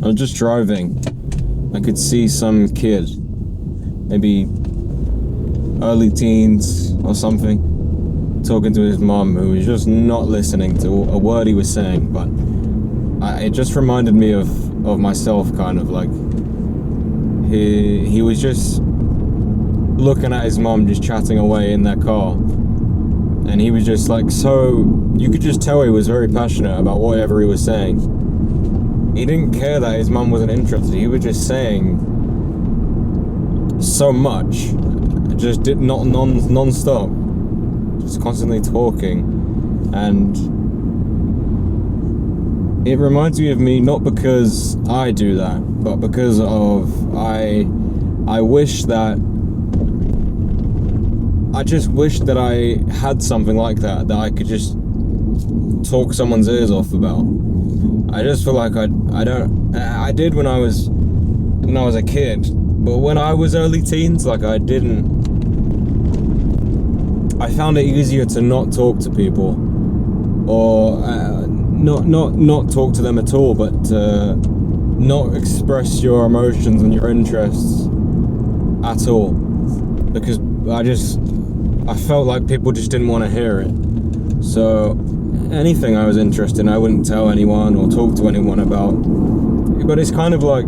I was just driving. I could see some kid, maybe early teens or something, talking to his mum, who was just not listening to a word he was saying. But it just reminded me of myself, kind of like he was just looking at his mum, just chatting away in their car, and he was just like, so you could just tell he was very passionate about whatever he was saying. He didn't care that his mum wasn't interested. He was just saying so much, just did not non-stop, just constantly talking. And it reminds me of me, not because I do that, but because of I just wish that I had something like that I could just talk someone's ears off about. I just feel like I did when I was a kid, but when I was early teens, like I found it easier to not talk to people, or not talk to them at all, but to not express your emotions and your interests at all, because I felt like people just didn't want to hear it. So anything I was interested in, I wouldn't tell anyone or talk to anyone about. But it's kind of like,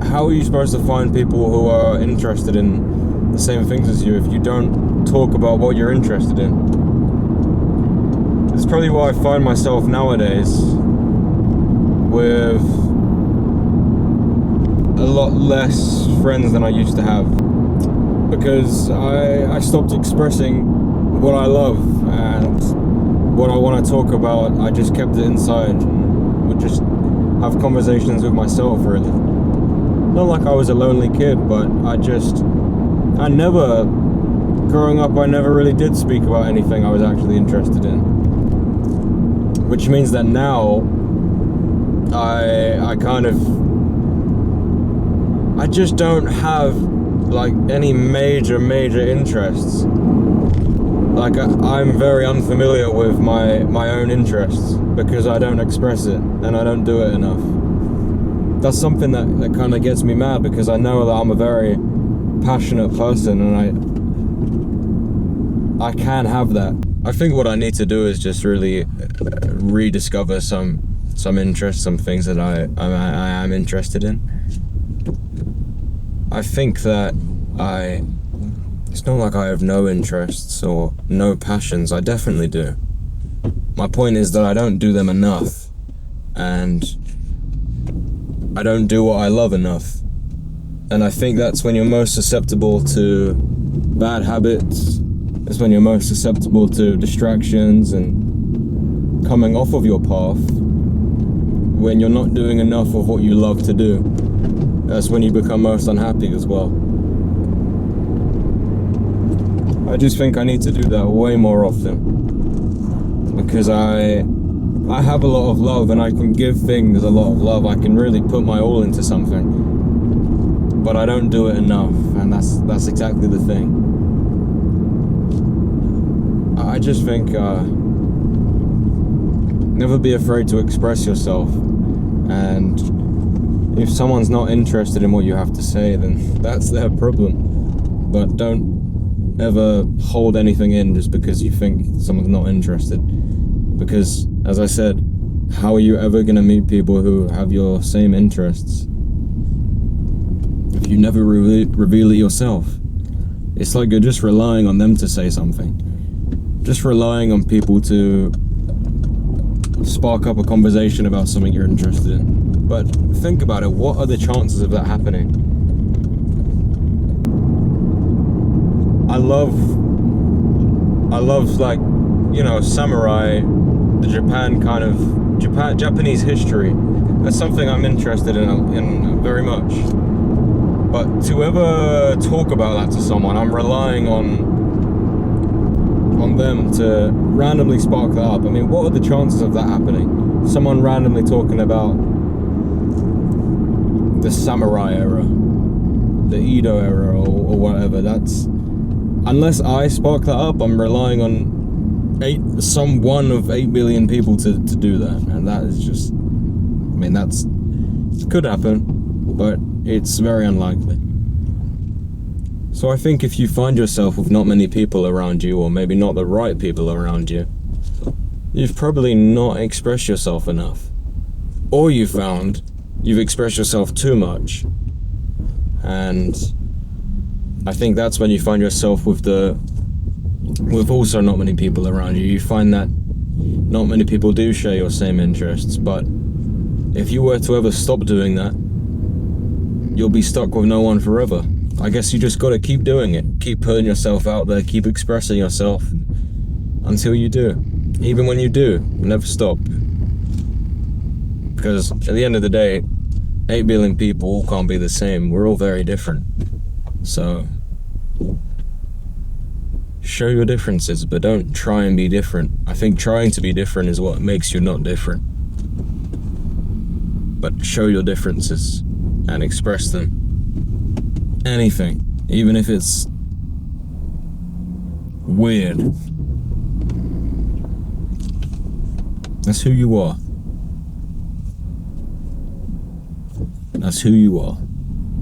how are you supposed to find people who are interested in the same things as you if you don't talk about what you're interested in? It's probably why I find myself nowadays with a lot less friends than I used to have, because I stopped expressing what I love and what I want to talk about. I just kept it inside and would just have conversations with myself, really. Not like I was a lonely kid, but growing up, I never really did speak about anything I was actually interested in. Which means that now, I just don't have like any major interests. Like I'm very unfamiliar with my own interests because I don't express it and I don't do it enough. That's something that kind of gets me mad, because I know that I'm a very passionate person and I can have that. I think what I need to do is just really rediscover some interests, some things that I am interested in. I think that it's not like I have no interests or no passions. I definitely do. My point is that I don't do them enough, and I don't do what I love enough. And I think that's when you're most susceptible to bad habits. It's when you're most susceptible to distractions and coming off of your path, when you're not doing enough of what you love to do. That's when you become most unhappy as well. I just think I need to do that way more often, because I have a lot of love and I can give things a lot of love. I can really put my all into something, but I don't do it enough, and that's exactly the thing. I just think never be afraid to express yourself, and if someone's not interested in what you have to say, then that's their problem. But don't ever hold anything in just because you think someone's not interested, because, as I said, how are you ever going to meet people who have your same interests if you never reveal it yourself? It's like you're just relying on them to say something, just relying on people to spark up a conversation about something you're interested in. But think about it, what are the chances of that happening? I love like, samurai, the Japanese history. That's something I'm interested in very much. But to ever talk about that to someone, I'm relying on them to randomly spark that up. I mean, what are the chances of that happening? Someone randomly talking about the samurai era, the Edo era, or whatever. That's, unless I spark that up, I'm relying on one of 8 billion people to do that, and that is just, I mean, that's It could happen, but it's very unlikely. So I think if you find yourself with not many people around you, or maybe not the right people around you, you've probably not expressed yourself enough. Or you found you've expressed yourself too much. And I think that's when you find yourself with also not many people around you. You find that not many people do share your same interests, but if you were to ever stop doing that, you'll be stuck with no one forever. I guess you just gotta keep doing it. Keep putting yourself out there, keep expressing yourself until you do. Even when you do, never stop. Because at the end of the day, 8 billion people all can't be the same. We're all very different. So, show your differences, but don't try and be different. I think trying to be different is what makes you not different. But show your differences and express them. Anything, even if it's weird. That's who you are. That's who you are.